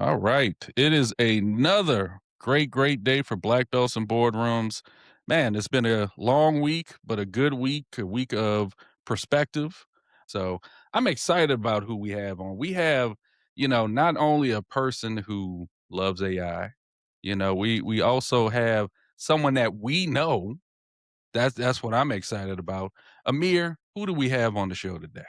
All right. It is another great day for black belts and boardrooms. Man, it's been a long week, but a good week, a week of perspective. So I'm excited about who we have on. We have, not only a person who loves AI, we also have someone that we know. That's what I'm excited about. Amir, who do we have on the show today?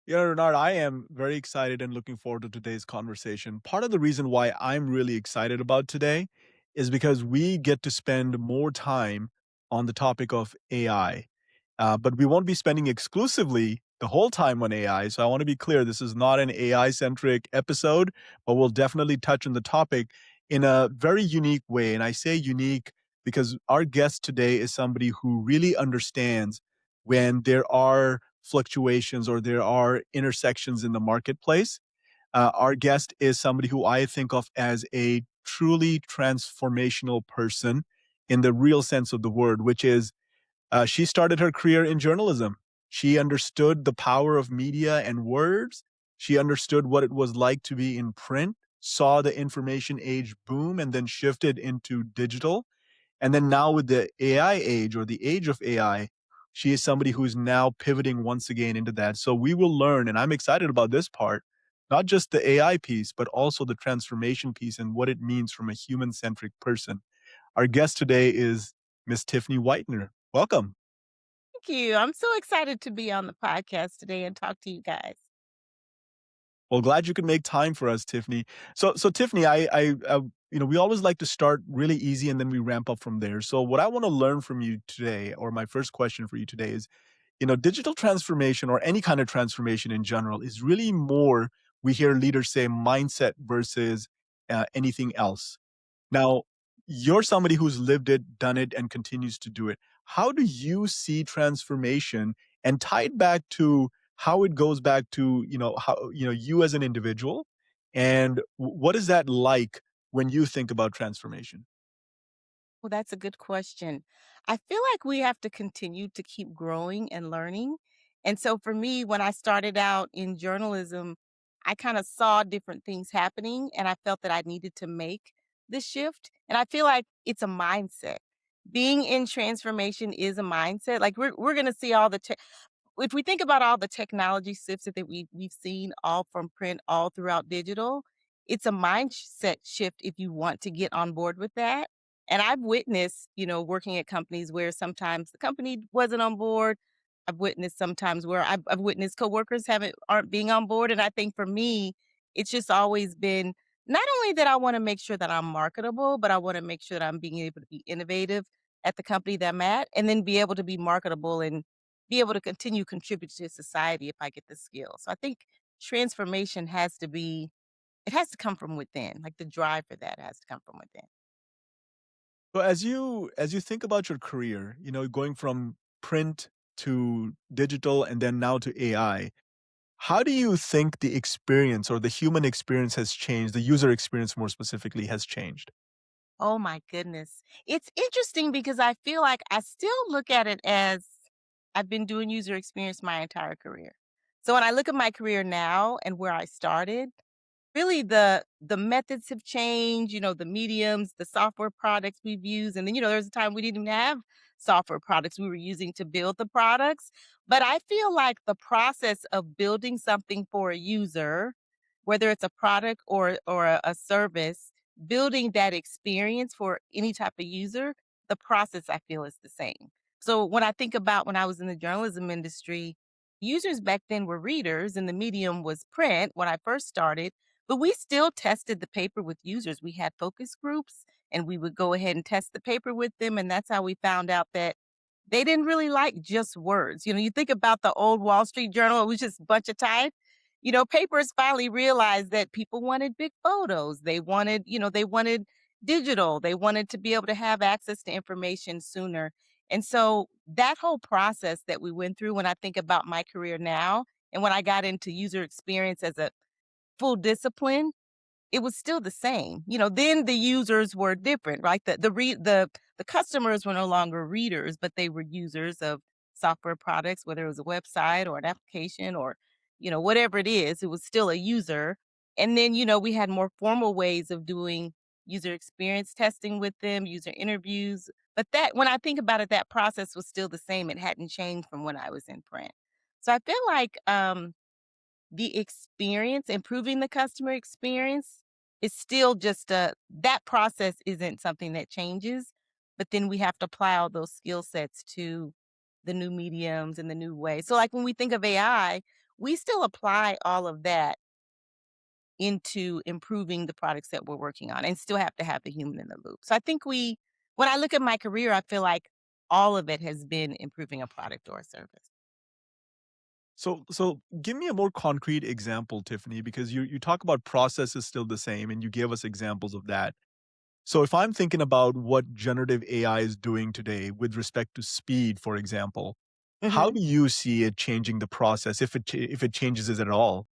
Yeah, Renard, I am very excited and looking forward to today's conversation. Part of the reason why I'm really excited about today is because we get to spend more time on the topic of AI. But we won't be spending exclusively the whole time on AI. So I want to be clear this is not an AI centric episode, but we'll definitely touch on the topic in a very unique way. And I say unique because our guest today is somebody who really understands when there are fluctuations or there are intersections in the marketplace. Our guest is somebody who I think of as a truly transformational person in the real sense of the word, which is she started her career in journalism. She understood the power of media and words. She understood what it was like to be in print, saw the information age boom, and then shifted into digital. And then now with the AI age or the age of AI, she is somebody who's now pivoting once again into that. So we will learn, and I'm excited about this part, not just the AI piece, but also the transformation piece and what it means from a human centric person. Our guest today is Miss Tiffany Whitener. Welcome. Thank you. I'm so excited to be on the podcast today and talk to you guys. Well, glad you could make time for us, Tiffany. So Tiffany, we always like to start really easy and then we ramp up from there. So, what I want to learn from you today, or my first question for you today, is, digital transformation or any kind of transformation in general is really more. We hear leaders say mindset versus anything else. Now, you're somebody who's lived it, done it, and continues to do it. How do you see transformation and tie it back to how it goes back to, how, you as an individual? And what is that like when you think about transformation? Well, that's a good question. I feel like we have to continue to keep growing and learning. And so for me, when I started out in journalism, I kind of saw different things happening and I felt that I needed to make the shift. And I feel like it's a mindset. Being in transformation is a mindset. Like we're going to see all the if we think about all the technology shifts that we've seen all from print all throughout digital, it's a mindset shift if you want to get on board with that. And I've witnessed, working at companies where sometimes the company wasn't on board. I've witnessed sometimes where I've witnessed coworkers aren't being on board. And I think for me, it's just always been not only that I want to make sure that I'm marketable, but I want to make sure that I'm being able to be innovative at the company that I'm at, and then be able to be marketable and be able to continue contributing to society if I get the skill. So I think transformation it has to come from within. Like the drive for that has to come from within. So as you think about your career, going from print to digital and then now to AI, how do you think the experience or the human experience has changed, the user experience more specifically has changed? Oh my goodness. It's interesting because I feel like I still look at it as I've been doing user experience my entire career. So when I look at my career now and where I started, really the methods have changed, the mediums, the software products we've used, and then, there's a time we didn't even have software products we were using to build the products. But I feel like the process of building something for a user, whether it's a product or a service, building that experience for any type of user, the process I feel is the same. So when I think about when I was in the journalism industry, users back then were readers and the medium was print when I first started, but we still tested the paper with users. We had focus groups and we would go ahead and test the paper with them. And that's how we found out that they didn't really like just words. You think about the old Wall Street Journal, it was just a bunch of type. Papers finally realized that people wanted big photos. They wanted digital. They wanted to be able to have access to information sooner. And so that whole process that we went through when I think about my career now and when I got into user experience as a full discipline, it was still the same. Then the users were different, right? The customers were no longer readers, but they were users of software products, whether it was a website or an application or, whatever it is, it was still a user. And then, we had more formal ways of doing user experience testing with them, user interviews. But that, when I think about it, that process was still the same. It hadn't changed from when I was in print. So I feel like the experience, improving the customer experience is still just that process isn't something that changes, but then we have to apply all those skill sets to the new mediums and the new ways. So like when we think of AI, we still apply all of that into improving the products that we're working on and still have to have the human in the loop. So I think when I look at my career, I feel like all of it has been improving a product or a service. So give me a more concrete example, Tiffany, because you talk about process is still the same, and you gave us examples of that. So if I'm thinking about what generative AI is doing today with respect to speed, for example, how Mhm. do you see it changing the process if it changes it at all?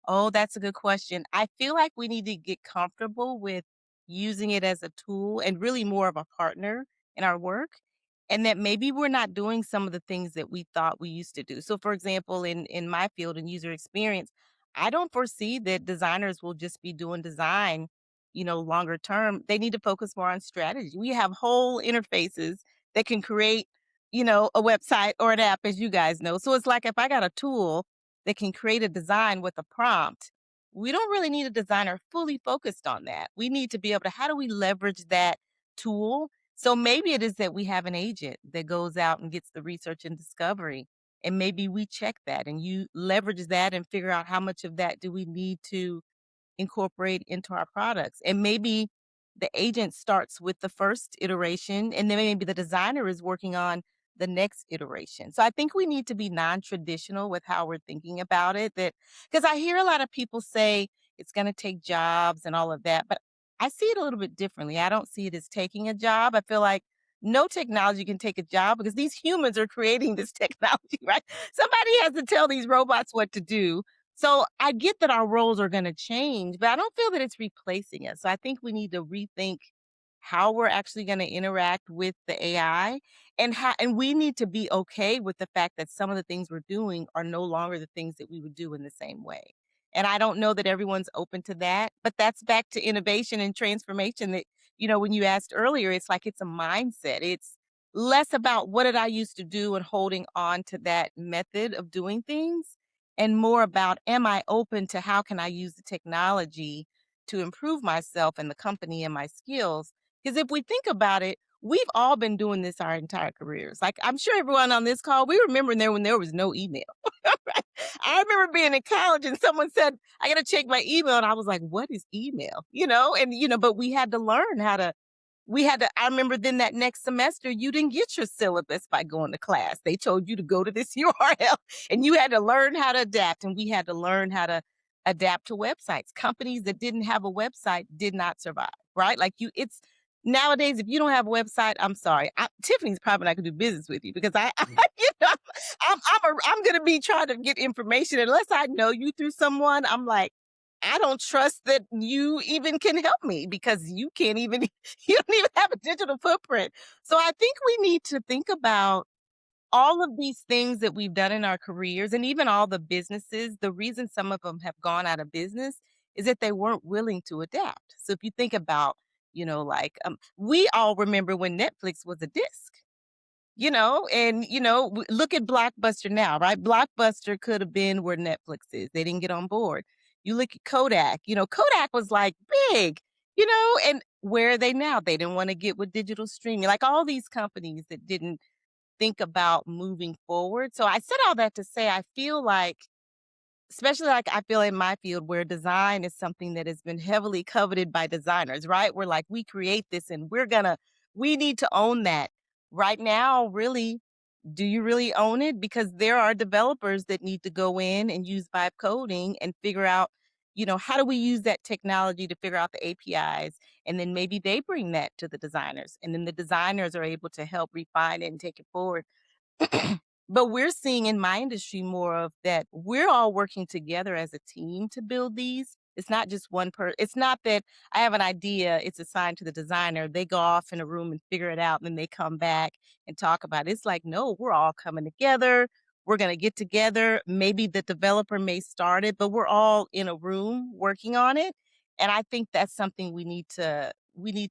Oh, that's a good question. I feel like we need to get comfortable with using it as a tool and really more of a partner in our work. And that maybe we're not doing some of the things that we thought we used to do. So, for example, in my field in user experience, I don't foresee that designers will just be doing design, longer term. They need to focus more on strategy. We have whole interfaces that can create, a website or an app, as you guys know. So it's like if I got a tool that can create a design with a prompt, we don't really need a designer fully focused on that. We need to be able to, how do we leverage that tool? So maybe it is that we have an agent that goes out and gets the research and discovery. And maybe we check that and you leverage that and figure out how much of that do we need to incorporate into our products. And maybe the agent starts with the first iteration, and then maybe the designer is working on the next iteration. So I think we need to be non-traditional with how we're thinking about it. That because I hear a lot of people say it's going to take jobs and all of that, but I see it a little bit differently. I don't see it as taking a job. I feel like no technology can take a job because these humans are creating this technology, right? Somebody has to tell these robots what to do. So I get that our roles are going to change, but I don't feel that it's replacing us. So I think we need to rethink how we're actually going to interact with the AI and we need to be okay with the fact that some of the things we're doing are no longer the things that we would do in the same way. And I don't know that everyone's open to that, but that's back to innovation and transformation that, when you asked earlier, it's like it's a mindset. It's less about what did I used to do and holding on to that method of doing things and more about am I open to how can I use the technology to improve myself and the company and my skills? Because if we think about it, we've all been doing this our entire careers. Like I'm sure everyone on this call, we remember there when there was no email. Right? I remember being in college and someone said, I gotta check my email. And I was like, what is email? But we had to learn how to I remember then that next semester, you didn't get your syllabus by going to class. They told you to go to this URL and you had to learn how to adapt. And we had to learn how to adapt to websites. Companies that didn't have a website did not survive, right? Like it's nowadays, if you don't have a website, I'm sorry. Tiffany's probably not gonna do business with you because I'm gonna be trying to get information unless I know you through someone. I'm like, I don't trust that you even can help me because you can't even you don't even have a digital footprint. So I think we need to think about all of these things that we've done in our careers and even all the businesses. The reason some of them have gone out of business is that they weren't willing to adapt. So if you think about, we all remember when Netflix was a disc. Look at Blockbuster now, right? Blockbuster could have been where Netflix is. They didn't get on board. You look at Kodak, Kodak was like big, and where are they now? They didn't want to get with digital streaming, like all these companies that didn't think about moving forward. So I said all that to say I feel like, especially like I feel in my field where design is something that has been heavily coveted by designers, right? We're like, we create this and we need to own that. Right now, really, do you really own it? Because there are developers that need to go in and use vibe coding and figure out, how do we use that technology to figure out the APIs? And then maybe they bring that to the designers. And then the designers are able to help refine it and take it forward. But we're seeing in my industry more of that we're all working together as a team to build these. It's not just one person. It's not that I have an idea, it's assigned to the designer. They go off in a room and figure it out, and then they come back and talk about it. It's like, no, we're all coming together. We're going to get together. Maybe the developer may start it, but we're all in a room working on it. And I think that's something we need to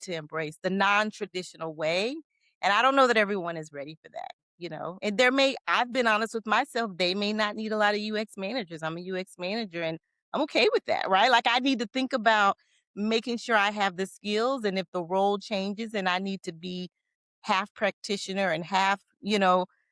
embrace the non-traditional way. And I don't know that everyone is ready for that, you know. And I've been honest with myself, they may not need a lot of UX managers. I'm a UX manager and I'm okay with that, right? Like I need to think about making sure I have the skills, and if the role changes and I need to be half practitioner and half,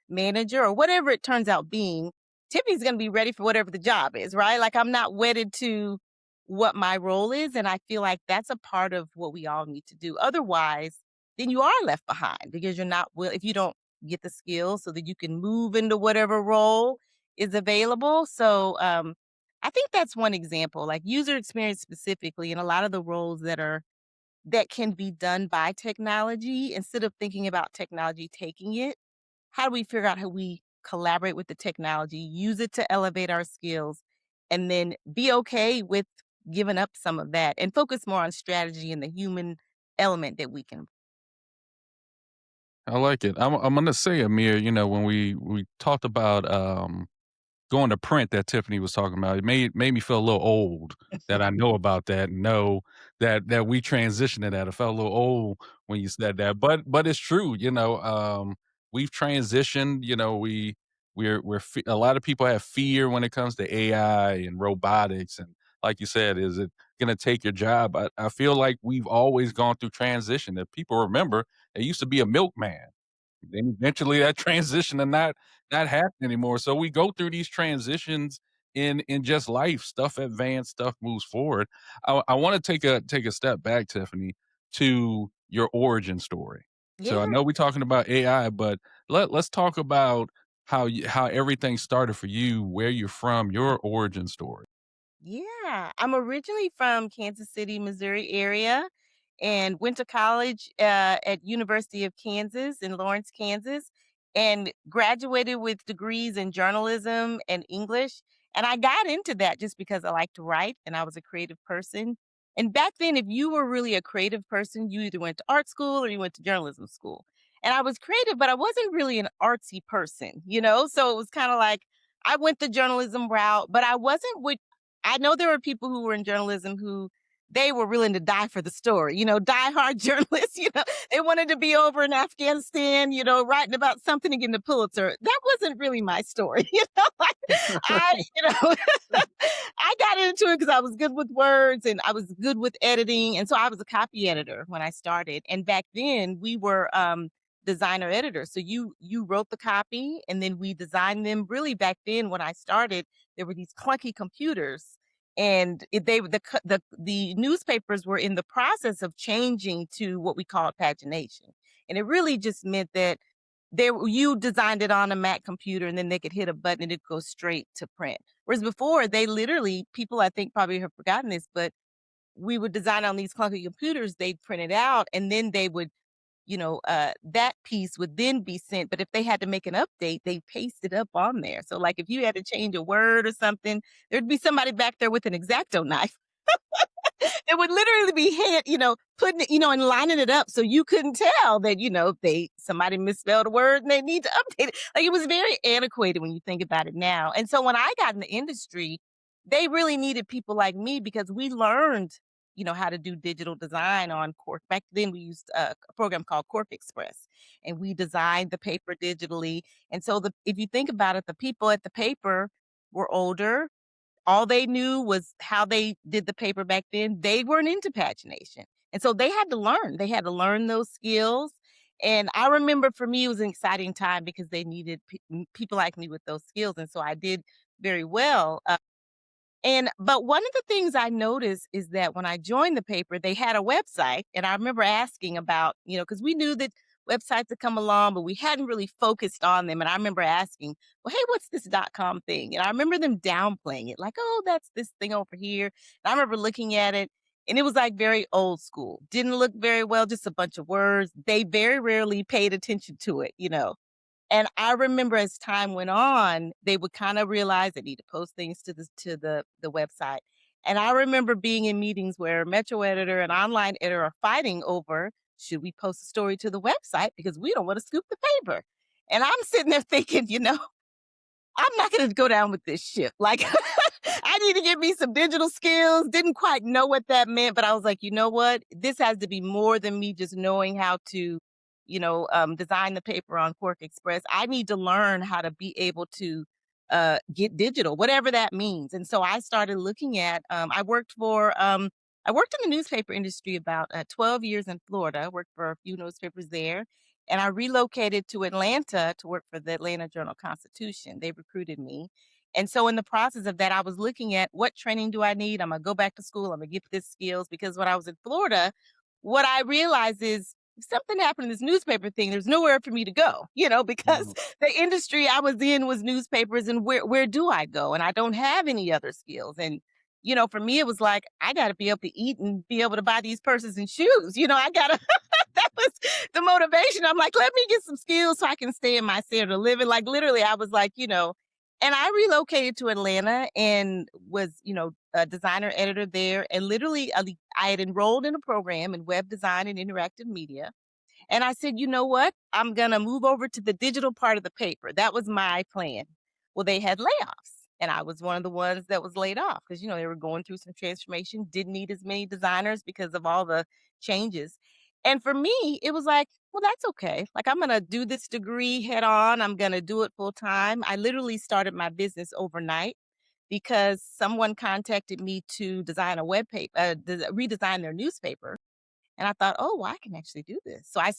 manager or whatever it turns out being, Tiffany's going to be ready for whatever the job is, right? Like I'm not wedded to what my role is. And I feel like that's a part of what we all need to do. Otherwise, then you are left behind because you're not, well, if you don't get the skills so that you can move into whatever role is available. So, I think that's one example, like user experience specifically, and a lot of the roles that can be done by technology. Instead of thinking about technology taking it, how do we figure out how we collaborate with the technology, use it to elevate our skills, and then be okay with giving up some of that and focus more on strategy and the human element that we can. I like it. I'm gonna say, Amir, when we talked about going to print that Tiffany was talking about, it made me feel a little old that I know about that and know that we transitioned to that. I felt a little old when you said that, but it's true. We've transitioned. A lot of people have fear when it comes to AI and robotics, and like you said, is it going to take your job? I feel like we've always gone through transition. That people remember, there used to be a milkman. Then eventually that transition to not happen anymore. So we go through these transitions in just life. Stuff advanced, stuff moves forward. I want to take a step back, Tiffany, to your origin story. So I Yeah. know we're talking about AI, but let's talk about how everything started for you, where you're from, your origin story. Yeah, I'm originally from Kansas City, Missouri area and went to college at University of Kansas in Lawrence, Kansas, and graduated with degrees in journalism and English. And I got into that just because I like to write and I was a creative person. And back then, if you were really a creative person, you either went to art school or you went to journalism school. And I was creative, but I wasn't really an artsy person, you know? So it was kind of like I went the journalism route, but I wasn't what I know there were people who were in journalism who they were willing to die for the story, diehard journalists, they wanted to be over in Afghanistan, writing about something and getting the Pulitzer. That wasn't really my story, like I I got into it because I was good with words and I was good with editing. And so I was a copy editor when I started. And back then we were designer editors. So you wrote the copy and then we designed them. Really back then when I started, there were these clunky computers and the newspapers were in the process of changing to what we call pagination, and it really just meant that you designed it on a Mac computer and then they could hit a button and it goes straight to print. Whereas before, they literally, people I think probably have forgotten this, but we would design on these clunky computers, they'd print it out and then they would, that piece would then be sent. But if they had to make an update, they paste it up on there. So like if you had to change a word or something, there'd be somebody back there with an X-Acto knife. It would literally be putting it, and lining it up so you couldn't tell that, somebody misspelled a word and they need to update it. Like it was very antiquated when you think about it now. And so when I got in the industry, they really needed people like me because we learned, how to do digital design on Corp. Back then we used a program called Corp Express and we designed the paper digitally. And so if you think about it, the people at the paper were older, all they knew was how they did the paper back then. They weren't into pagination. And so they had to learn. They had to learn those skills. And I remember for me, it was an exciting time because they needed people like me with those skills. And so I did very well. But one of the things I noticed is that when I joined the paper, they had a website, and I remember asking about, because we knew that websites had come along, but we hadn't really focused on them. And I remember asking, well, hey, what's this .com thing? And I remember them downplaying it, like, oh, that's this thing over here. And I remember looking at it, and it was like very old school. Didn't look very well, just a bunch of words. They very rarely paid attention to it. And I remember as time went on, they would kind of realize they need to post things to the website. And I remember being in meetings where Metro editor and online editor are fighting over, should we post a story to the website because we don't want to scoop the paper. And I'm sitting there thinking, I'm not going to go down with this ship. Like, I need to get me some digital skills. Didn't quite know what that meant, but I was like, you know what? This has to be more than me just knowing how to, design the paper on Quark Express. I need to learn how to be able to get digital, whatever that means. And so I started looking at. I worked in the newspaper industry about 12 years in Florida. Worked for a few newspapers there, and I relocated to Atlanta to work for the Atlanta Journal-Constitution. They recruited me. And so in the process of that, I was looking at what training do I need? I'm gonna go back to school. I'm gonna get this skills because when I was in Florida, what I realized is if something happened in this newspaper thing, there's nowhere for me to go, because Mhm. the industry I was in was newspapers and where do I go? And I don't have any other skills. And for me, it was like, I got to be able to eat and be able to buy these purses and shoes. I got to that was the motivation. I'm like, let me get some skills so I can stay in my standard of living. Like literally, I was like, and I relocated to Atlanta and was, a designer editor there. And literally, I had enrolled in a program in web design and interactive media. And I said, you know what? I'm going to move over to the digital part of the paper. That was my plan. Well, they had layoffs. And I was one of the ones that was laid off because, they were going through some transformation, didn't need as many designers because of all the changes. And for me, it was like, well, that's okay. Like, I'm going to do this degree head on. I'm going to do it full time. I literally started my business overnight because someone contacted me to design a web paper, redesign their newspaper. And I thought, "Oh, well, I can actually do this." So I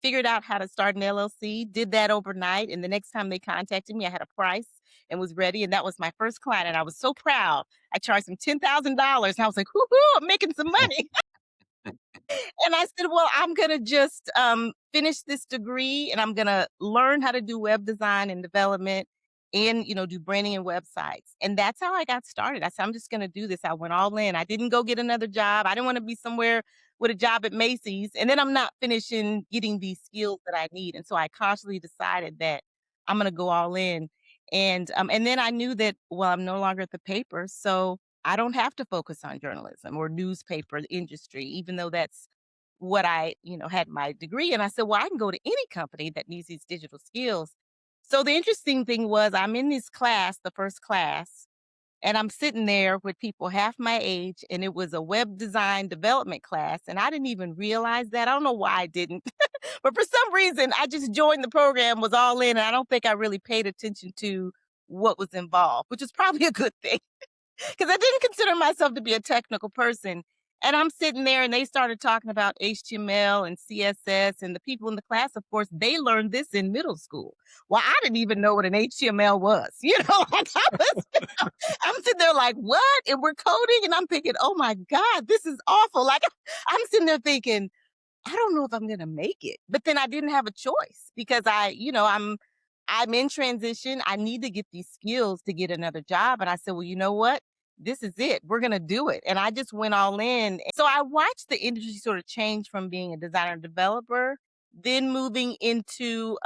figured out how to start an LLC, did that overnight, and the next time they contacted me, I had a price and was ready, and that was my first client, and I was so proud. I charged them $10,000, and I was like, "Woohoo, I'm making some money." And I said, "Well, I'm gonna just finish this degree, and I'm gonna learn how to do web design and development, and do branding and websites." And that's how I got started. I said, "I'm just gonna do this." I went all in. I didn't go get another job. I didn't want to be somewhere with a job at Macy's, and then I'm not finishing getting these skills that I need. And so I consciously decided that I'm gonna go all in. And then I knew that well, I'm no longer at the paper, so I don't have to focus on journalism or newspaper industry, even though that's what I, had my degree. And I said, well, I can go to any company that needs these digital skills. So the interesting thing was I'm in this class, the first class, and I'm sitting there with people half my age, and it was a web design development class. And I didn't even realize that. I don't know why I didn't. But for some reason, I just joined the program, was all in, and I don't think I really paid attention to what was involved, which is probably a good thing. Because I didn't consider myself to be a technical person. And I'm sitting there and they started talking about HTML and CSS. And the people in the class, of course, they learned this in middle school. Well, I didn't even know what an HTML was. Like I'm sitting there like, what? And we're coding. And I'm thinking, oh my God, this is awful. Like I'm sitting there thinking, I don't know if I'm gonna make it. But then I didn't have a choice because I'm in transition. I need to get these skills to get another job. And I said, well, you know what? This is it. We're gonna do it. And I just went all in. So I watched the industry sort of change from being a designer developer, then moving into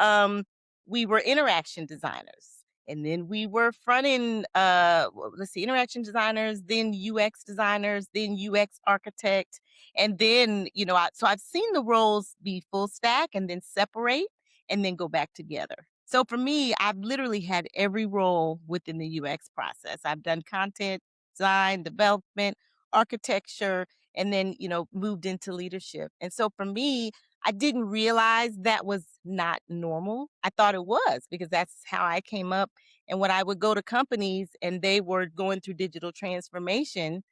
we were interaction designers. And then we were front end, let's see, interaction designers, then UX designers, then UX architect, and then, so I've seen the roles be full stack and then separate and then go back together. So for me, I've literally had every role within the UX process. I've done content design, development, architecture, and then, moved into leadership. And so for me, I didn't realize that was not normal. I thought it was because that's how I came up. And when I would go to companies and they were going through digital transformation,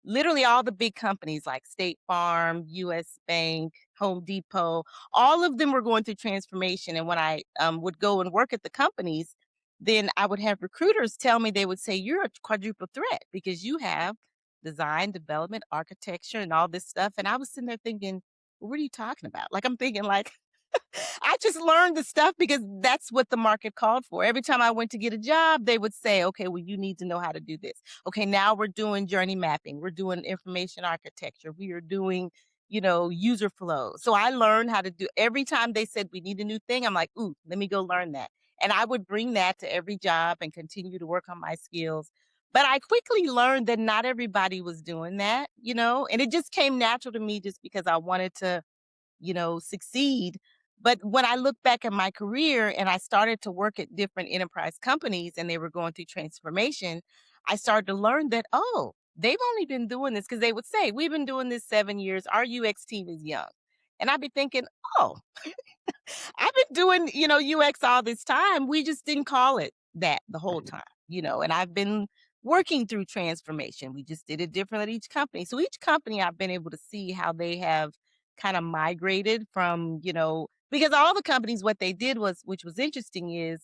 literally all the big companies like State Farm, US Bank, Home Depot, all of them were going through transformation. And when I would go and work at the companies, then I would have recruiters tell me, they would say, you're a quadruple threat because you have design, development, architecture, and all this stuff. And I was sitting there thinking, well, what are you talking about? Like, I'm thinking, like, I just learned the stuff because that's what the market called for. Every time I went to get a job, they would say, okay, well, you need to know how to do this. Okay, now we're doing journey mapping. We're doing information architecture. We are doing, user flow. So I learned how to do every time they said we need a new thing, I'm like, ooh, let me go learn that. And I would bring that to every job and continue to work on my skills. But I quickly learned that not everybody was doing that, and it just came natural to me just because I wanted to, succeed. But when I look back at my career and I started to work at different enterprise companies and they were going through transformation, I started to learn that, oh, they've only been doing this because they would say, we've been doing this 7 years. Our UX team is young. And I'd be thinking, oh, I've been doing, UX all this time. We just didn't call it that the whole time, and I've been working through transformation. We just did it different at each company. So each company I've been able to see how they have kind of migrated from, because all the companies, what they did was, which was interesting is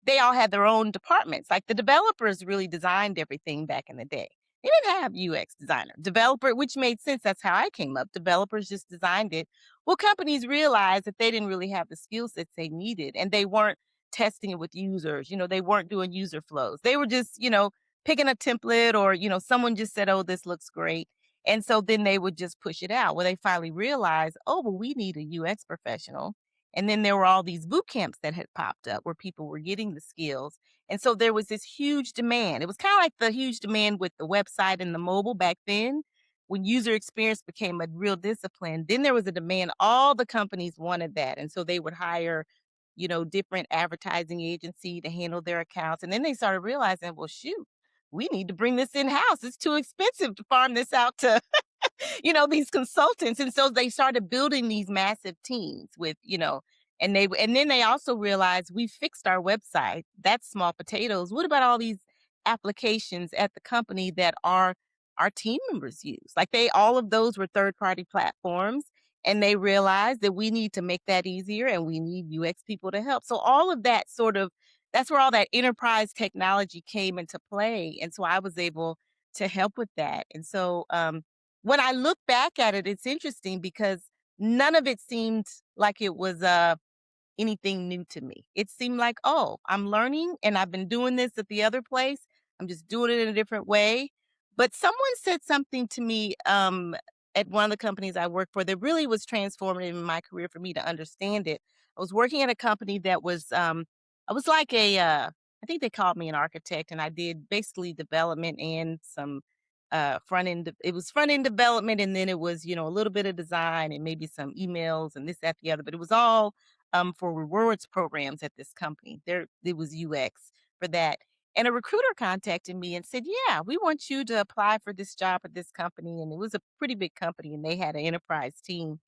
they all had their own departments. Like the developers really designed everything back in the day. They didn't have UX designer. Developer, which made sense. That's how I came up. Developers just designed it. Well, companies realized that they didn't really have the skill sets they needed and they weren't testing it with users. They weren't doing user flows. They were just, picking a template or, someone just said, oh, this looks great. And so then they would just push it out. Well, they finally realized, oh, well, we need a UX professional, and then there were all these boot camps that had popped up where people were getting the skills. And so there was this huge demand. It was kind of like the huge demand with the website and the mobile back then. When user experience became a real discipline, then there was a demand. All the companies wanted that. And so they would hire, different advertising agency to handle their accounts. And then they started realizing, well, shoot, we need to bring this in house. It's too expensive to farm this out to these consultants. And so they started building these massive teams with, and then they also realized we fixed our website. That's small potatoes. What about all these applications at the company that our team members use? Like all of those were third party platforms. And they realized that we need to make that easier and we need UX people to help. So all of that that's where all that enterprise technology came into play. And so I was able to help with that. And so, when I look back at it, it's interesting because none of it seemed like it was anything new to me. It seemed like, oh, I'm learning and I've been doing this at the other place. I'm just doing it in a different way. But someone said something to me at one of the companies I worked for that really was transformative in my career for me to understand it. I was working at a company that was, I was like I think they called me an architect, and I did basically development and some front end. It was front end development, and then it was, a little bit of design and maybe some emails and this, that, the other. But it was all for rewards programs at this company. There, it was UX for that. And a recruiter contacted me and said, "Yeah, we want you to apply for this job at this company." And it was a pretty big company, and they had an enterprise team.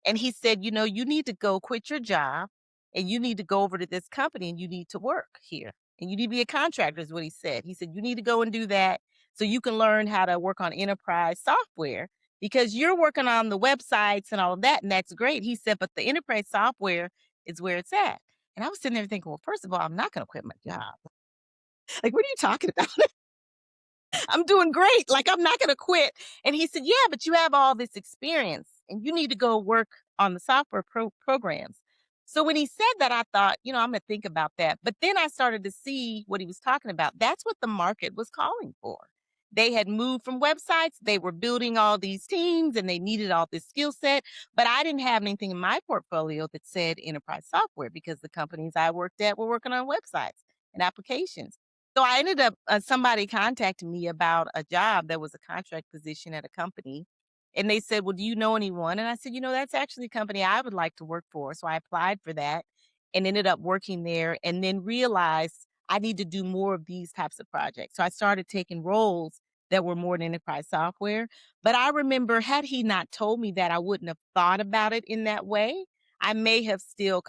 And he said, you need to go quit your job and you need to go over to this company and you need to work here. And you need to be a contractor, is what he said. He said, you need to go and do that so you can learn how to work on enterprise software because you're working on the websites and all of that. And that's great. He said, but the enterprise software is where it's at. And I was sitting there thinking, well, first of all, I'm not going to quit my job. Like, what are you talking about? I'm doing great. Like, I'm not going to quit. And he said, yeah, but you have all this experience and you need to go work on the software programs. So when he said that, I thought, I'm going to think about that. But then I started to see what he was talking about. That's what the market was calling for. They had moved from websites. They were building all these teams and they needed all this skill set. But I didn't have anything in my portfolio that said enterprise software because the companies I worked at were working on websites and applications. So I ended up somebody contacted me about a job that was a contract position at a company. And they said, well, do you know anyone? And I said, that's actually a company I would like to work for. So I applied for that and ended up working there and then realized I need to do more of these types of projects. So I started taking roles that were more than enterprise software. But I remember, had he not told me that, I wouldn't have thought about it in that way. I may have still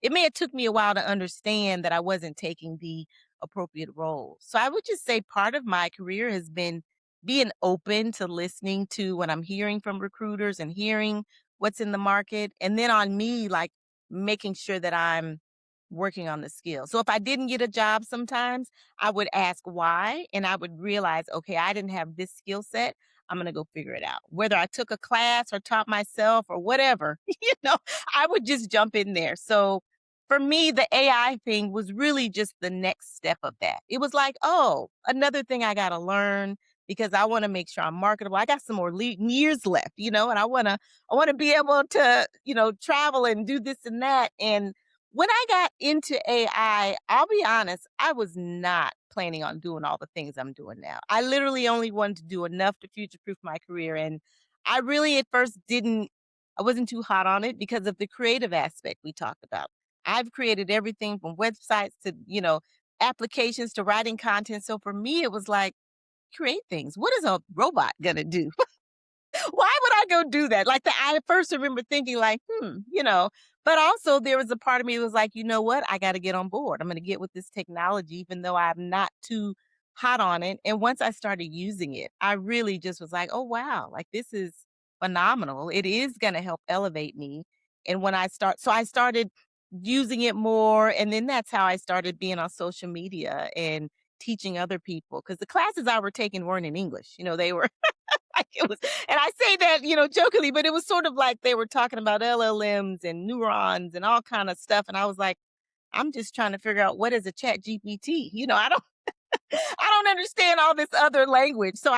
it may have took me a while to understand that I wasn't taking the appropriate roles. So I would just say part of my career has been being open to listening to what I'm hearing from recruiters and hearing what's in the market. And then on me, like making sure that I'm working on the skill. So if I didn't get a job sometimes, I would ask why and I would realize, okay, I didn't have this skill set. I'm going to go figure it out. Whether I took a class or taught myself or whatever, I would just jump in there. So for me, the AI thing was really just the next step of that. It was like, oh, another thing I got to learn because I want to make sure I'm marketable. I got some more years left, and I want to be able to, travel and do this and that. And when I got into AI, I'll be honest, I was not planning on doing all the things I'm doing now. I literally only wanted to do enough to future proof my career. And I really at first didn't I wasn't too hot on it because of the creative aspect we talked about. I've created everything from websites to, applications to writing content. So for me, it was like, create things. What is a robot going to do? Why would I go do that? Like I first remember thinking like, but also there was a part of me that was like, you know what? I got to get on board. I'm going to get with this technology, even though I'm not too hot on it. And once I started using it, I really just was like, oh, wow, like this is phenomenal. It is going to help elevate me. And so I started using it more. And then that's how I started being on social media and teaching other people because the classes I were taking weren't in English. They were like it was, and I say that, jokingly, but it was sort of like they were talking about LLMs and neurons and all kind of stuff. And I was like, I'm just trying to figure out what is a chat GPT. I don't understand all this other language. So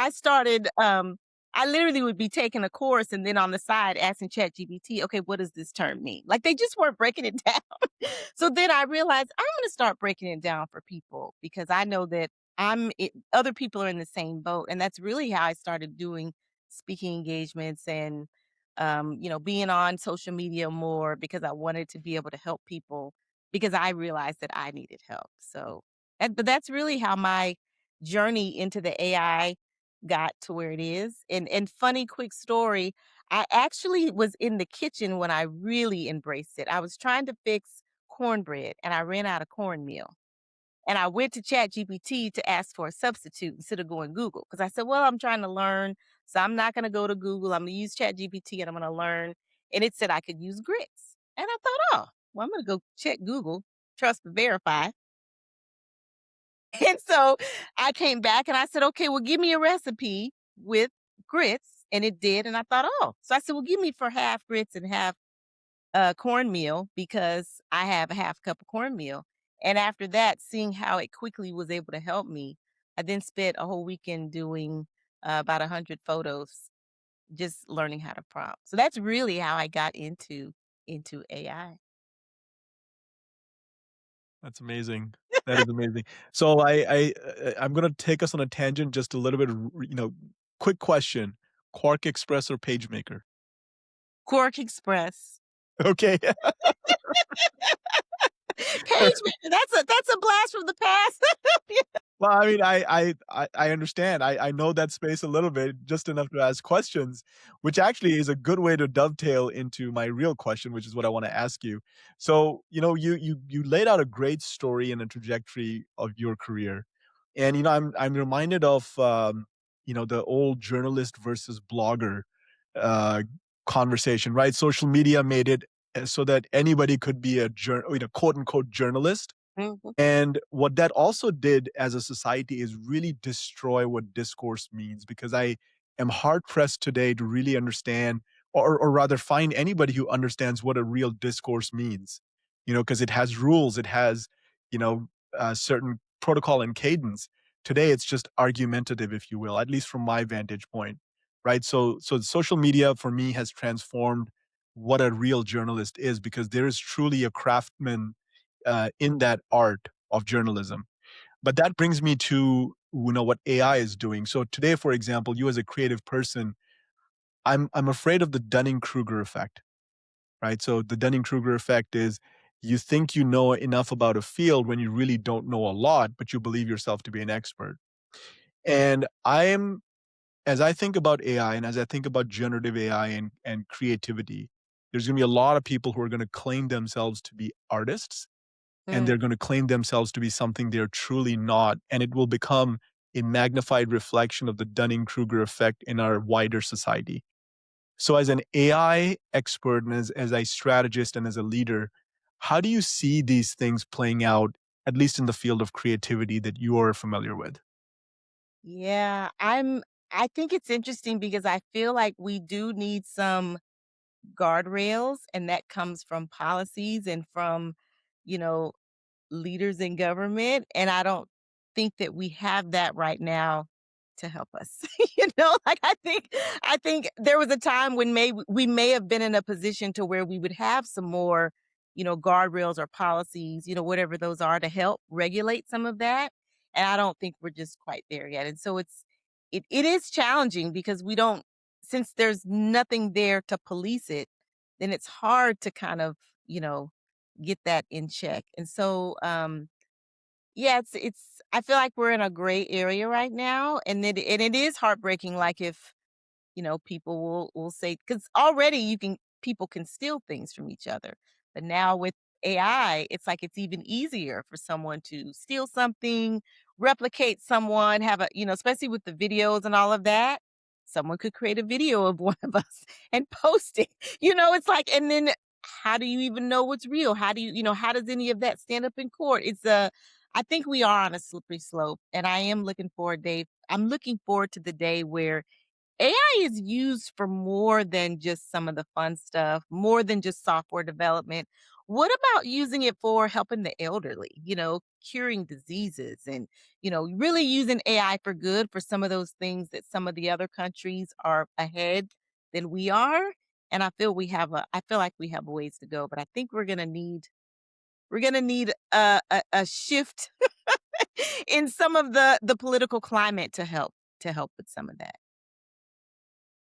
I literally would be taking a course and then on the side asking ChatGPT, okay, what does this term mean? Like they just weren't breaking it down. So then I realized I'm going to start breaking it down for people because I know that other people are in the same boat. And that's really how I started doing speaking engagements and, being on social media more because I wanted to be able to help people because I realized that I needed help. But that's really how my journey into the AI got to where it is. And funny quick story, I actually was in the kitchen when I really embraced it. I was trying to fix cornbread and I ran out of cornmeal. And I went to ChatGPT to ask for a substitute instead of going Google. Because I said, well, I'm trying to learn. So I'm not going to go to Google. I'm going to use ChatGPT and I'm going to learn. And it said I could use grits. And I thought, oh, well, I'm going to go check Google, trust but verify. And so I came back and I said, okay, well, give me a recipe with grits. And it did. And I thought, oh, so I said, well, give me for half grits and half cornmeal because I have a half cup of cornmeal. And after that, seeing how it quickly was able to help me, I then spent a whole weekend doing about 100 photos, just learning how to prompt. So that's really how I got into AI. That's amazing. That is amazing. So I'm gonna take us on a tangent just a little bit, quick question. Quark Express or PageMaker? Quark Express. Okay. Page that's a blast from the past. Well, I mean, I understand. I know that space a little bit, just enough to ask questions, which actually is a good way to dovetail into my real question, which is what I wanna ask you. So, you laid out a great story and a trajectory of your career. And, I'm reminded of, the old journalist versus blogger, uh, conversation, right? Social media made it, so that anybody could be quote, unquote, "journalist." Mhm. And what that also did as a society is really destroy what discourse means, because I am hard pressed today to really understand, or rather find anybody who understands what a real discourse means, because it has rules, it has, certain protocol and cadence. Today, it's just argumentative, if you will, at least from my vantage point, right? So social media for me has transformed what a real journalist is, because there is truly a craftsman in that art of journalism. But that brings me to what AI is doing. So today, for example, you as a creative person, I'm afraid of the Dunning-Kruger effect, right? So the Dunning-Kruger effect is you think you know enough about a field when you really don't know a lot, but you believe yourself to be an expert. And as I think about AI and as I think about generative AI and creativity, there's going to be a lot of people who are going to claim themselves to be artists, and they're Mm. gonna claim themselves to be something they're truly not, and it will become a magnified reflection of the Dunning-Kruger effect in our wider society. So as an AI expert and as a strategist and as a leader, how do you see these things playing out, at least in the field of creativity that you are familiar with? Yeah, I think it's interesting because I feel like we do need some guardrails, and that comes from policies and from, you know, leaders in government, and I don't think that we have that right now to help us. Like I think there was a time when we may have been in a position to where we would have some more, guardrails or policies, whatever those are to help regulate some of that. And I don't think we're just quite there yet. And so it is challenging because we don't since there's nothing there to police it, then it's hard to kind of, you know, get that in check. And so, yeah, it's I feel like we're in a gray area right now, and it is heartbreaking, like, if, you know, people will say, because already you can people can steal things from each other. But now with AI, it's like it's even easier for someone to steal something, replicate someone, have a, you know, especially with the videos and all of that. Someone could create a video of one of us and post it. You know, it's like, and then how do you even know what's real? How do you, you know, how does any of that stand up in court? It's a I think we are on a slippery slope, and I am looking forward, Dave. I'm looking forward to the day where AI is used for more than just some of the fun stuff, more than just software development. What about using it for helping the elderly, you know, curing diseases and, you know, really using AI for good for some of those things that some of the other countries are ahead than we are? And I feel like we have a ways to go, but I think we're gonna need a shift in some of the political climate to help with some of that.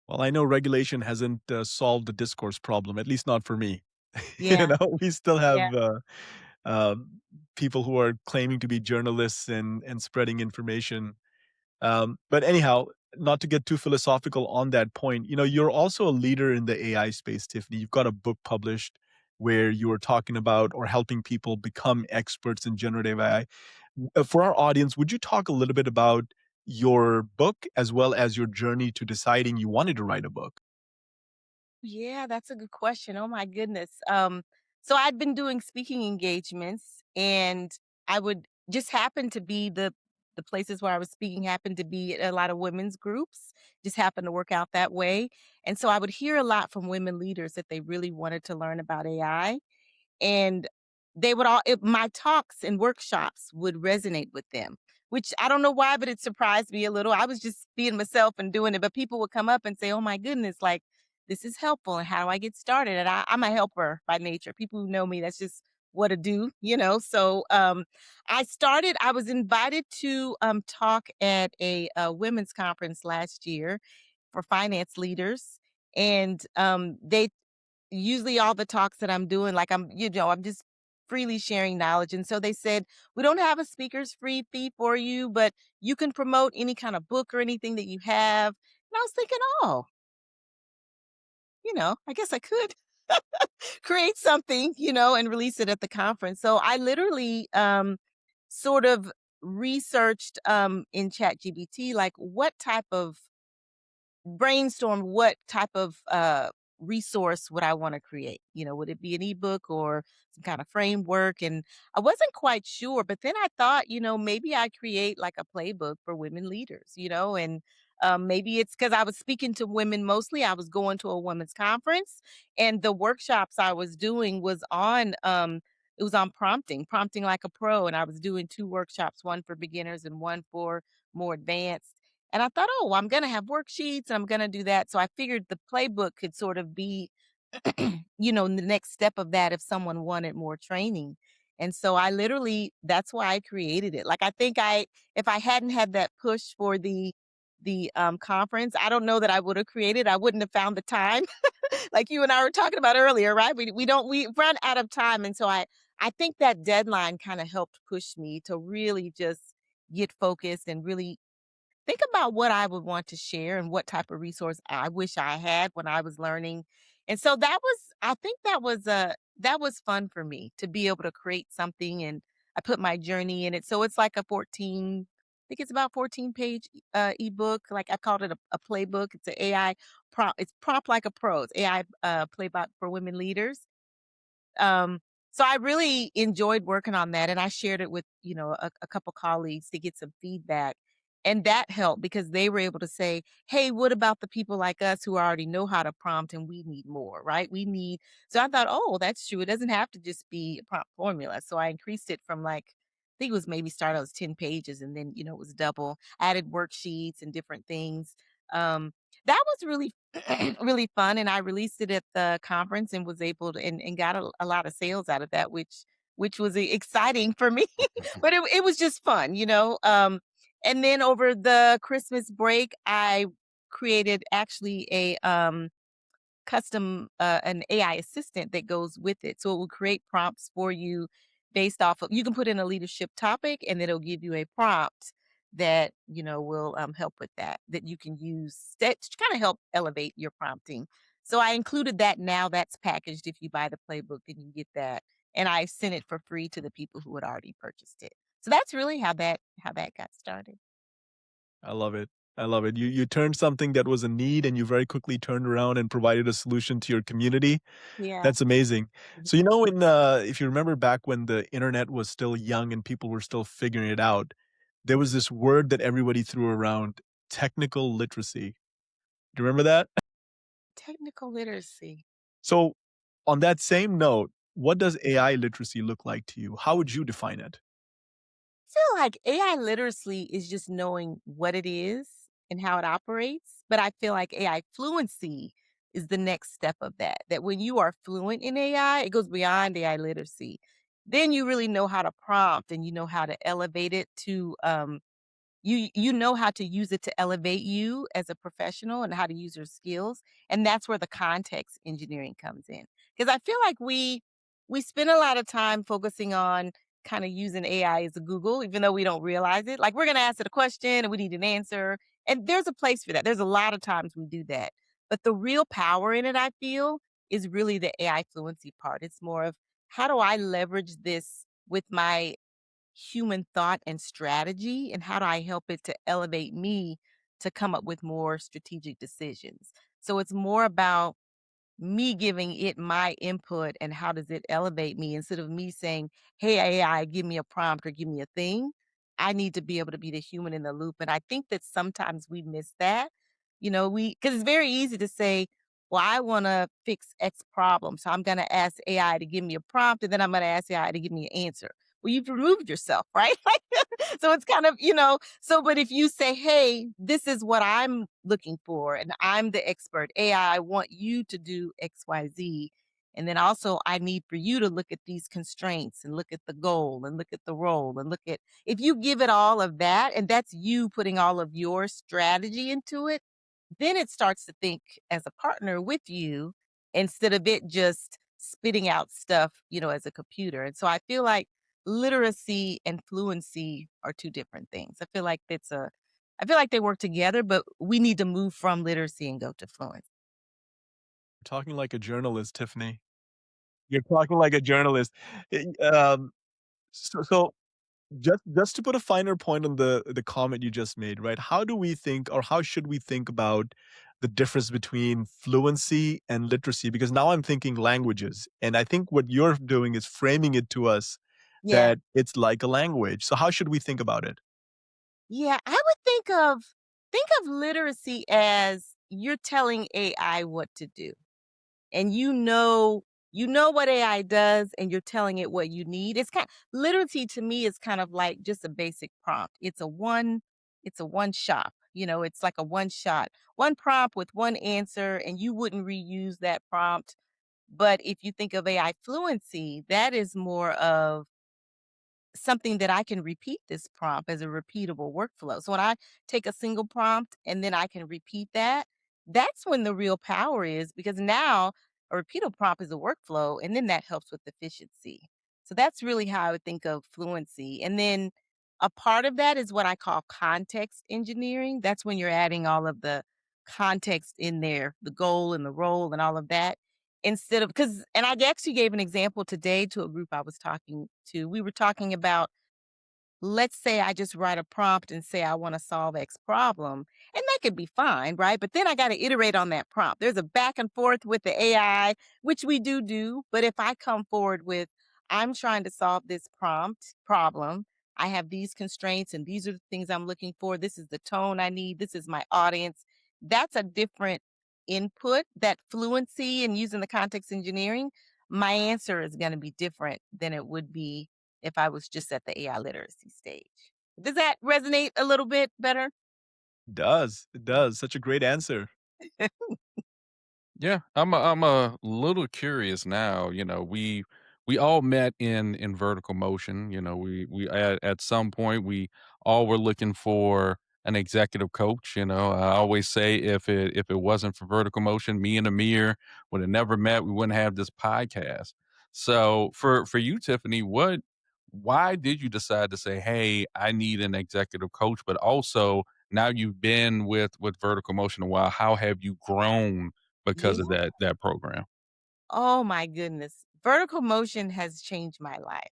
Well, I know regulation hasn't solved the discourse problem, at least not for me. You Yeah, know, we still have yeah. um, people who are claiming to be journalists and spreading information. But anyhow, not to get too philosophical on that point, you know, you're also a leader in the AI space, Tiffany. You've got a book published where you are talking about or helping people become experts in generative AI. For our audience, would you talk a little bit about your book as well as your journey to deciding you wanted to write a book? Yeah, that's a good question. Oh my goodness. So I'd been doing speaking engagements, and I would just happen to be the places where I was speaking happened to be at a lot of women's groups, just happened to work out that way. And so I would hear a lot from women leaders that they really wanted to learn about AI, and they would all my talks and workshops would resonate with them, which I don't know why, but it surprised me a little. I was just being myself and doing it, but people would come up and say, oh my goodness, like, this is helpful, and how do I get started? And I'm a helper by nature. People who know me, that's just what I do, you know. So I was invited to talk at a women's conference last year for finance leaders, and they usually all the talks that I'm doing, like, I'm, you know, I'm just freely sharing knowledge. And so they said, we don't have a speaker's free fee for you, but you can promote any kind of book or anything that you have. And I was thinking, oh, you know, I guess I could create something, you know, and release it at the conference. So I literally sort of researched in Chat GBT, like, what type of brainstorm what type of resource would I want to create. You know, would it be an ebook or some kind of framework? And I wasn't quite sure, but then I thought, you know, maybe I create like a playbook for women leaders, you know, and maybe it's because I was speaking to women mostly. I was going to a women's conference, and the workshops I was doing was on it was on prompting like a pro, and I was doing two workshops, one for beginners and one for more advanced. And I thought, "Oh, I'm gonna have worksheets, and I'm gonna do that." So I figured the playbook could sort of be, you know, the next step of that if someone wanted more training. And so I literally that's why I created it. Like, I think I if I hadn't had that push for the conference, I don't know that I would have created. I wouldn't have found the time. Like you and I were talking about earlier, right? We run out of time. And so I think that deadline kind of helped push me to really just get focused and really think about what I would want to share and what type of resource I wish I had when I was learning. And so I think that was fun for me to be able to create something, and I put my journey in it. So it's like a 14, I think it's about 14-page ebook. Like, I called it a playbook. It's an AI prompt. It's prompt like a pro. It's AI playbook for women leaders. Um, so I really enjoyed working on that, and I shared it with, you know, a couple colleagues to get some feedback. And that helped because they were able to say, "Hey, what about the people like us who already know how to prompt and we need more, right? We need." So I thought, "Oh, that's true. It doesn't have to just be a prompt formula." So I increased it from, like, I think it was maybe started as 10 pages, and then, you know, it was double. Added worksheets and different things. Um, that was really really fun, and I released it at the conference and was able to and got a lot of sales out of that, which was exciting for me. But it was just fun, you know. And then over the Christmas break, I created actually custom an AI assistant that goes with it. So it will create prompts for you based off of you can put in a leadership topic and it'll give you a prompt that will help with that you can use that to kind of help elevate your prompting. So I included that. Now that's packaged if you buy the playbook and you get that, and I sent it for free to the people who had already purchased it. So that's really how that got started. I love it. I love it. You turned something that was a need and you very quickly turned around and provided a solution to your community. Yeah. That's amazing. So, if you remember back when the internet was still young and people were still figuring it out, there was this word that everybody threw around, technical literacy. Do you remember that? Technical literacy. So, on that same note, what does AI literacy look like to you? How would you define it? Feel like AI literacy is just knowing what it is and how it operates, but I feel like AI fluency is the next step of that. That when you are fluent in AI, it goes beyond AI literacy. Then you really know how to prompt and you know how to elevate it to you know how to use it to elevate you as a professional and how to use your skills, and that's where the context engineering comes in. Because I feel like we spend a lot of time focusing on kind of using AI as a Google, even though we don't realize it. Like we're going to ask it a question and we need an answer, and there's a place for that. There's a lot of times we do that, but the real power in it, I feel, is really the AI fluency part. It's more of how do I leverage this with my human thought and strategy, and how do I help it to elevate me to come up with more strategic decisions. So it's more about me giving it my input and how does it elevate me instead of me saying, "Hey AI, give me a prompt or give me a thing." I need to be able to be the human in the loop, and I think that sometimes we miss that. We because it's very easy to say, "Well, I want to fix X problem, so I'm going to ask AI to give me a prompt, and then I'm going to ask AI to give me an answer." Well, you've removed yourself, right? So it's kind of, so but if you say, "Hey, this is what I'm looking for and I'm the expert. AI, I want you to do XYZ. And then also I need for you to look at these constraints and look at the goal and look at the role and look at," if you give it all of that and that's you putting all of your strategy into it, then it starts to think as a partner with you instead of it just spitting out stuff, as a computer. And so I feel like literacy and fluency are two different things. I feel like they work together, but we need to move from literacy and go to fluency. Talking like a journalist, Tiffany. You're talking like a journalist. So just to put a finer point on the comment you just made, right? How do we think or how should we think about the difference between fluency and literacy? Because now I'm thinking languages, and I think what you're doing is framing it to us Yeah. that it's like a language. So how should we think about it? Yeah, I would think of literacy as you're telling AI what to do. And you know what AI does and you're telling it what you need. Literacy to me is kind of like just a basic prompt. It's a one shop. It's like a one shot, one prompt with one answer, and you wouldn't reuse that prompt. But if you think of AI fluency, that is more of something that I can repeat this prompt as a repeatable workflow. So when I take a single prompt and then I can repeat that, that's when the real power is, because now a repeatable prompt is a workflow and then that helps with efficiency. So that's really how I would think of fluency. And then a part of that is what I call context engineering. That's when you're adding all of the context in there, the goal and the role and all of that. Instead of because and I actually gave an example today to a group I was talking to. We were talking about, let's say I just write a prompt and say I want to solve X problem, and that could be fine, right? But then I got to iterate on that prompt. There's a back and forth with the AI, which we do. But if I come forward with, I'm trying to solve this prompt problem, I have these constraints and these are the things I'm looking for. This is the tone I need. This is my audience. That's a different input. That fluency and using the context engineering, my answer is going to be different than it would be if I was just at the AI literacy stage. Does that resonate a little bit better? It does. It does. Such a great answer. Yeah, I'm a little curious now. We all met in vertical motion. We at some point we all were looking for an executive coach. I always say if it wasn't for vertical motion, me and Amir would have never met. We wouldn't have this podcast. So for you, Tiffany, why did you decide to say, "Hey, I need an executive coach," but also now you've been with vertical motion a while, how have you grown because of Yeah. that program? Oh my goodness. Vertical motion has changed my life.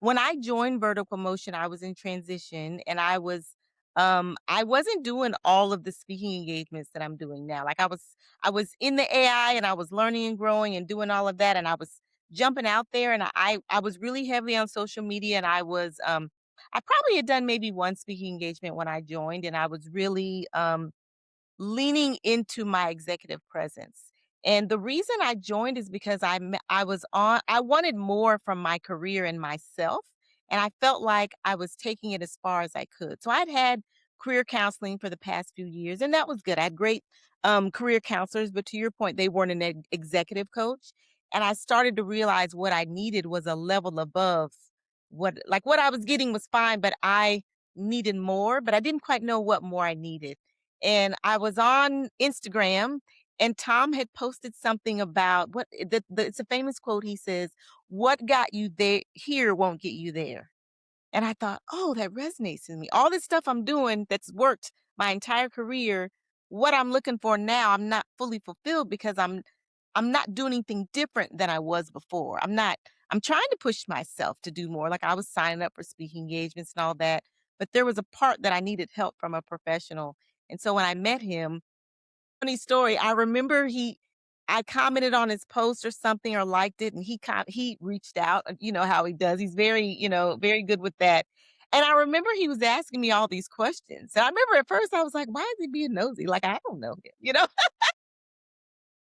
When I joined vertical motion, I was in transition and I wasn't doing all of the speaking engagements that I'm doing now. I was in the AI and I was learning and growing and doing all of that and I was jumping out there and I was really heavily on social media and I probably had done maybe one speaking engagement when I joined and I was really leaning into my executive presence. And the reason I joined is because I wanted more from my career and myself, and I felt like I was taking it as far as I could. So I'd had career counseling for the past few years, and that was good. I had great career counselors, but to your point, they weren't an executive coach. And I started to realize what I needed was a level above what I was getting was fine, but I needed more, but I didn't quite know what more I needed. And I was on Instagram and Tom had posted something about it's a famous quote. He says, "What got you there here won't get you there." And I thought, "Oh, that resonates with me. All this stuff I'm doing that's worked my entire career, what I'm looking for now, I'm not fully fulfilled because I'm not doing anything different than I was before. I'm trying to push myself to do more. Like I was signing up for speaking engagements and all that, but there was a part that I needed help from a professional. And so when I met him, funny story, I commented on his post or something or liked it and he reached out, you know how he does. He's very, very good with that. And I remember he was asking me all these questions. And I remember at first I was like, why is he being nosy? Like I don't know him, you know?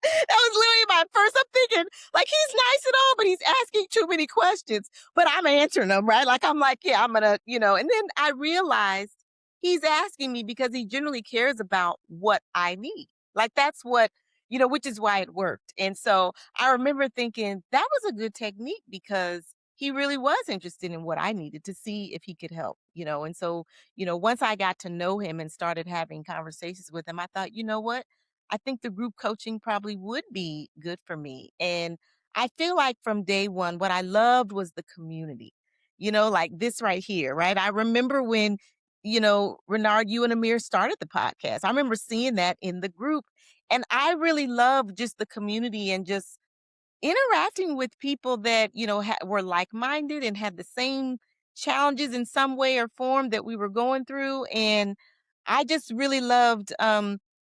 That was literally my first. I'm thinking, like, he's nice and all, but he's asking too many questions. But I'm answering them, right? Like, I'm like, yeah, I'm gonna, And then I realized he's asking me because he generally cares about what I need. Like, that's what, which is why it worked. And so I remember thinking that was a good technique because he really was interested in what I needed to see if he could help. And so, once I got to know him and started having conversations with him, I thought, you know what? I think the group coaching probably would be good for me. And I feel like from day one, what I loved was the community, like this right here, right? I remember when, Renard, you and Amir started the podcast. I remember seeing that in the group. And I really loved just the community and just interacting with people that, were like-minded and had the same challenges in some way or form that we were going through. And I just really loved,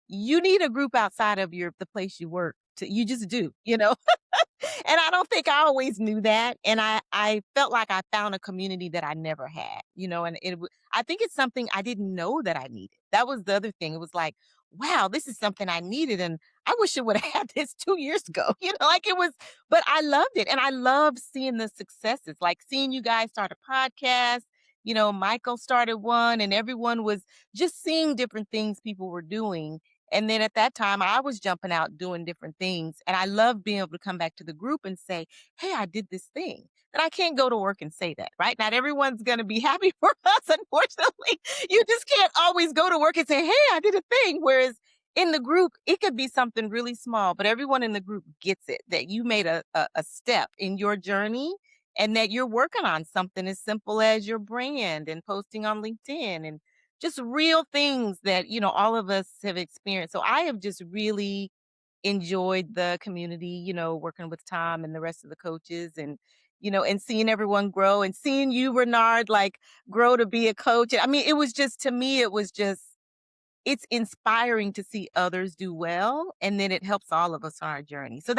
you need a group outside of the place you work you just do. And I don't think I always knew that, and I felt like I found a community that I never had, and I think it's something I didn't know that I needed. That was the other thing. It was like, wow, this is something I needed, and I wish I would have had this 2 years ago, like it was, but I loved it, and I loved seeing the successes, like seeing you guys start a podcast. Michael started one, and everyone was just seeing different things people were doing, and then at that time, I was jumping out doing different things. And I love being able to come back to the group and say, hey, I did this thing. But I can't go to work and say that, right? Not everyone's going to be happy for us, unfortunately. You just can't always go to work and say, hey, I did a thing. Whereas in the group, it could be something really small, but everyone in the group gets it that you made a step in your journey and that you're working on something as simple as your brand and posting on LinkedIn and just real things that, all of us have experienced. So I have just really enjoyed the community, working with Tom and the rest of the coaches and seeing everyone grow and seeing you, Renard, like grow to be a coach. I mean, it was just, to me, it's inspiring to see others do well. And then it helps all of us on our journey. So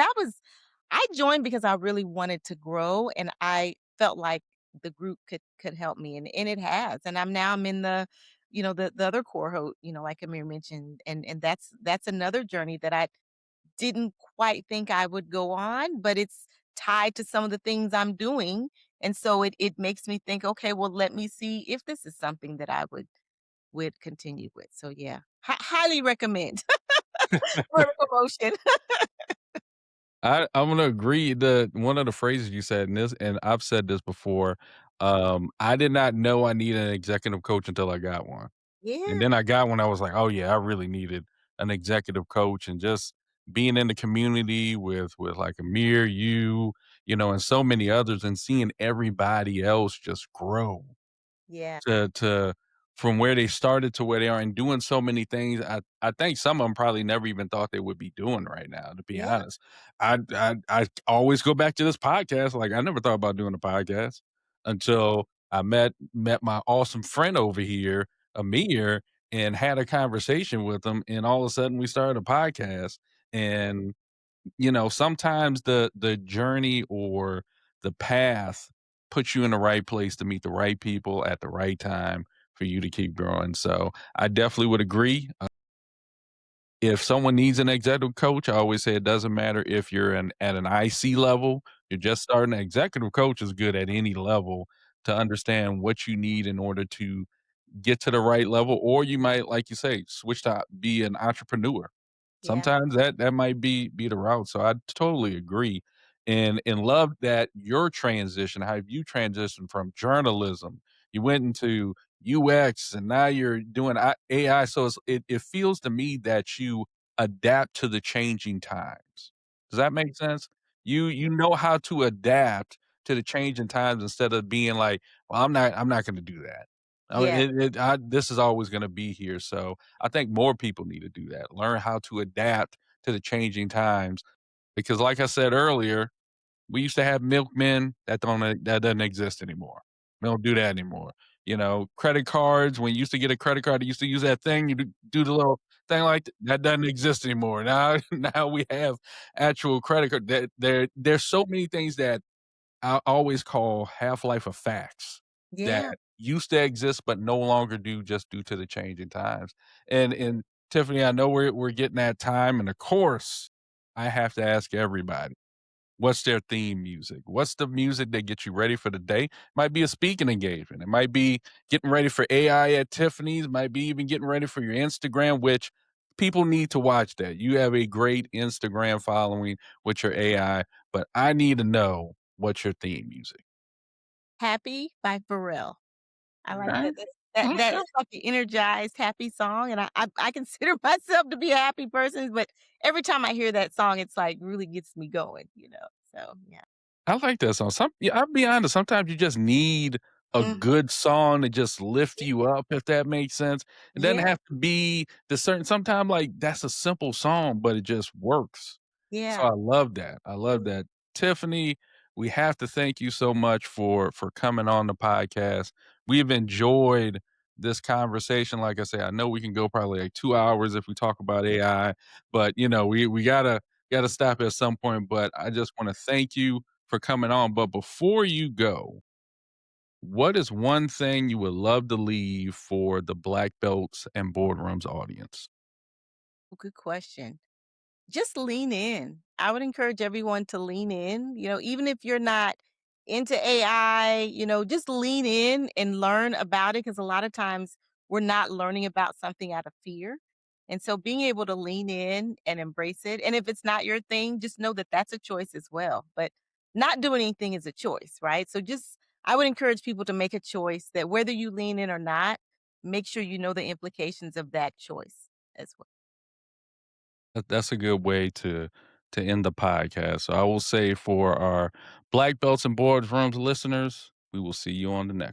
I joined because I really wanted to grow and I felt like the group could help me and it has. And I'm in the other cohort, like Amir mentioned. And that's another journey that I didn't quite think I would go on, but it's tied to some of the things I'm doing. And so it makes me think, okay, well, let me see if this is something that I would continue with. So yeah, highly recommend for promotion. I'm gonna agree. The one of the phrases you said in this, and I've said this before. I did not know I needed an executive coach until I got one. And Yeah, then I got one I was like, "Oh, yeah, I really needed an executive coach," and just being in the community with, like, Amir, and so many others, and seeing everybody else just grow yeah, to from where they started to where they are and doing so many things. I think some of them probably never even thought they would be doing right now, to be yeah, honest. I always go back to this podcast, like, I never thought about doing a podcast until I met my awesome friend over here, Amir, and had a conversation with him, and all of a sudden we started a podcast, and sometimes the journey or the path puts you in the right place to meet the right people at the right time for you to keep growing. So I definitely would agree. If someone needs an executive coach, I always say it doesn't matter if you're at an IC level, you're just starting. An executive coach is good at any level to understand what you need in order to get to the right level, or you might, like you say, switch to be an entrepreneur. yeah, Sometimes that might be the route, so I totally agree, and love that your transition, how you transitioned from journalism, you went into UX, and now you're doing AI, so it feels to me that you adapt to the changing times. Does that make sense? You know how to adapt to the changing times instead of being like, "Well, I'm not gonna do that." yeah. This is always gonna be here, so I think more people need to do that. Learn how to adapt to the changing times because like I said earlier, we used to have milkmen that doesn't exist anymore. We don't do that anymore. Credit cards, when you used to get a credit card, you used to use that thing, you do the little thing like that doesn't exist anymore. Now now we have actual credit card. There's so many things that I always call half-life of facts that Yeah. used to exist but no longer do just due to the changing times. And Tiffany, I know we're getting that time, and of course, I have to ask everybody, what's their theme music? What's the music that gets you ready for the day? Might be a speaking engagement. It might be getting ready for AI at Tiffany's, might be even getting ready for your Instagram, which people need to watch that. You have a great Instagram following with your AI, but I need to know what's your theme music. "Happy" by Pharrell. I like Okay. that. That's Okay. like an energized, happy song, and I consider myself to be a happy person, but every time I hear that song, it's, like, really gets me going. So, yeah. I like that song. Yeah, I'll be honest, sometimes you just need a Mhm. good song to just lift you up, if that makes sense. It doesn't Yeah, have to be the certain sometimes, like, that's a simple song, but it just works. So yeah. I love that. I love that. Tiffany, we have to thank you so much for coming on the podcast. We've enjoyed this conversation. Like I say, I know we can go probably like 2 hours if we talk about AI, but, we gotta stop at some point, but I just wanna thank you for coming on. But before you go, what is one thing you would love to leave for the Black Belts and Boardrooms audience? Good question. Just lean in. I would encourage everyone to lean in, even if you're not into AI, just lean in and learn about it because a lot of times we're not learning about something out of fear. And so being able to lean in and embrace it. And if it's not your thing, just know that that's a choice as well. But not doing anything is a choice, right? So I would encourage people to make a choice that whether you lean in or not, make sure you know the implications of that choice as well. That's a good way to end the podcast. So I will say for our Black Belts and Boardrooms listeners, we will see you on the next